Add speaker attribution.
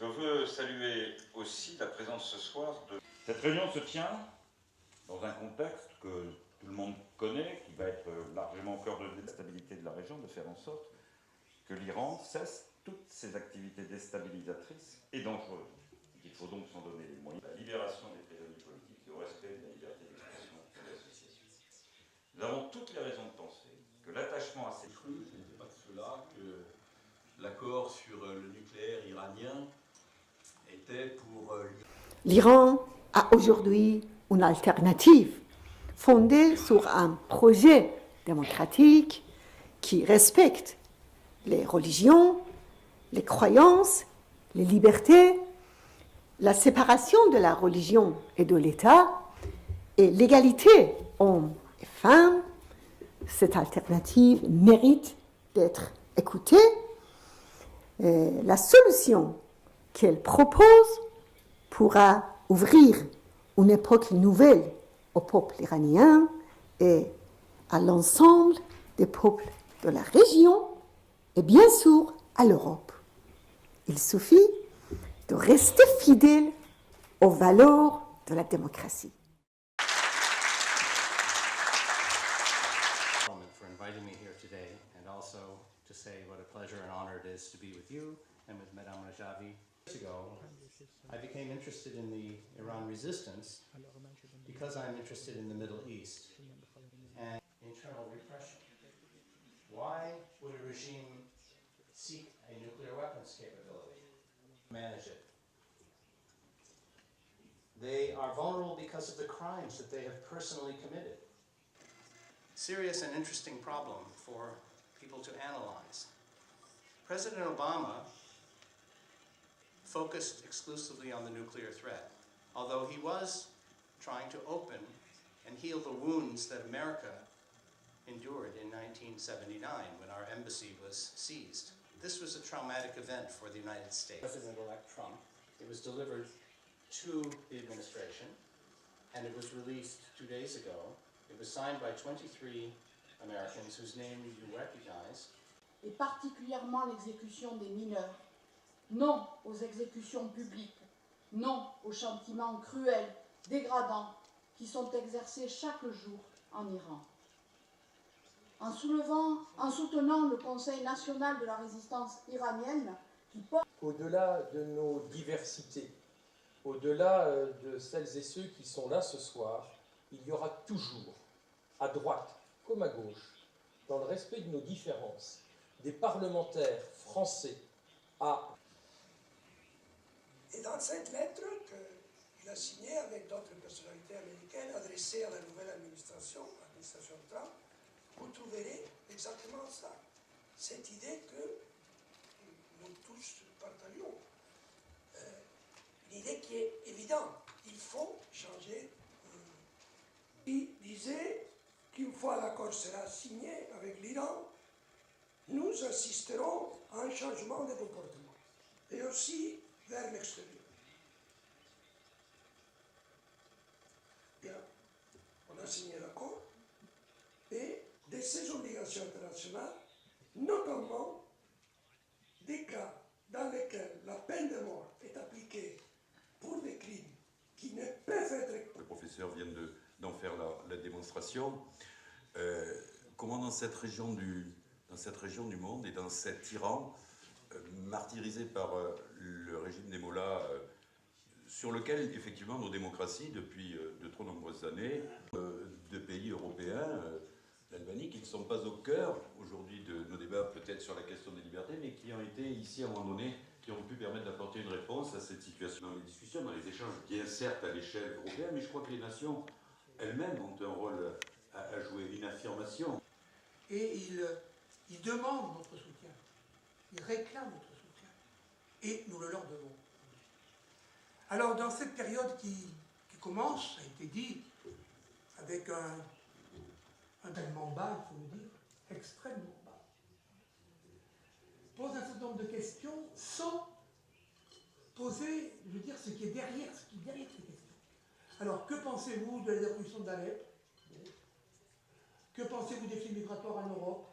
Speaker 1: Je veux saluer aussi la présence ce soir de... Cette réunion se tient dans un contexte que tout le monde connaît, qui va être largement au cœur de la stabilité de la région, de faire en sorte que l'Iran cesse toutes ses activités déstabilisatrices et dangereuses. Il faut donc s'en donner les moyens. La libération des prisonniers politiques et au respect de la liberté d'expression et d'association. Nous avons toutes les raisons de penser que l'attachement à ces...
Speaker 2: Ce n'était pas de cela que l'accord sur le nucléaire iranien était pour...
Speaker 3: L'Iran a aujourd'hui une alternative fondée sur un projet démocratique qui respecte les religions, les croyances, les libertés, la séparation de la religion et de l'État et l'égalité hommes et femmes. Cette alternative mérite d'être écoutée. Et la solution qu'elle propose pourra ouvrir une époque nouvelle au peuple iranien et à l'ensemble des peuples de la région et bien sûr à l'Europe. Il suffit de rester fidèle aux valeurs de la démocratie.
Speaker 4: For inviting me here today, and also to say what a pleasure and honor it is to be with you and with Madame Rajavi. Years ago, I became interested in the Iran resistance because I'm interested in the Middle East and internal repression. Why would a regime seek a nuclear weapons capability? Manage it. They are vulnerable because of the crimes that they have personally committed. Serious and interesting problem for people to analyze. President Obama focused exclusively on the nuclear threat, although he was trying to open and heal the wounds that America endured in 1979 when our embassy was seized. This was a traumatic event for the United States. President-elect Trump, it was delivered to the administration, and it was released 2 days ago. It was signed by 23 Americans whose name you recognize.
Speaker 5: Et particulièrement l'exécution des mineurs. Non aux exécutions publiques. Non aux châtiments cruels, dégradants, qui sont exercés chaque jour en Iran. En soutenant le Conseil national de la résistance iranienne, qui porte...
Speaker 6: Au-delà de nos diversités, au-delà de celles et ceux qui sont là ce soir, il y aura toujours, à droite comme à gauche, dans le respect de nos différences, des parlementaires français à...
Speaker 7: Et dans cette lettre qu'il a signée avec d'autres personnalités américaines adressée à la nouvelle administration Trump, vous trouverez exactement ça. Cette idée que nous tous partageons. Une idée qui est évidente. Il faut changer. Il disait qu'une fois l'accord sera signé avec l'Iran, nous assisterons à un changement de comportement. Et aussi vers l'extérieur. Bien, on a signé l'accord et de ces obligations internationales, notamment des cas dans lesquels la peine de mort est appliquée pour des crimes qui ne peuvent être...
Speaker 8: Les professeurs viennent d'en faire la démonstration. Comment dans cette région du monde et dans cet Iran, martyrisé par le régime des mollahs, sur lequel effectivement nos démocraties, depuis de trop nombreuses années, de pays européens, l'Albanie, qui ne sont pas au cœur aujourd'hui de nos débats peut-être sur la question des libertés, mais qui ont été ici à un moment donné, qui ont pu permettre d'apporter une réponse à cette situation dans les discussions, dans les échanges, bien certes à l'échelle européenne, mais je crois que les nations elles-mêmes ont un rôle à jouer, une affirmation.
Speaker 9: Et ils demandent notre soutien, ils réclament notre soutien, et nous le leur devons. Alors dans cette période qui commence, ça a été dit, avec un tellement bas, il faut le dire, extrêmement bas, pose un certain nombre de questions sans poser, je veux dire, ce qui est derrière ces questions. Alors, que pensez-vous de la destruction d'Alep? Que pensez-vous des flux migratoires en Europe?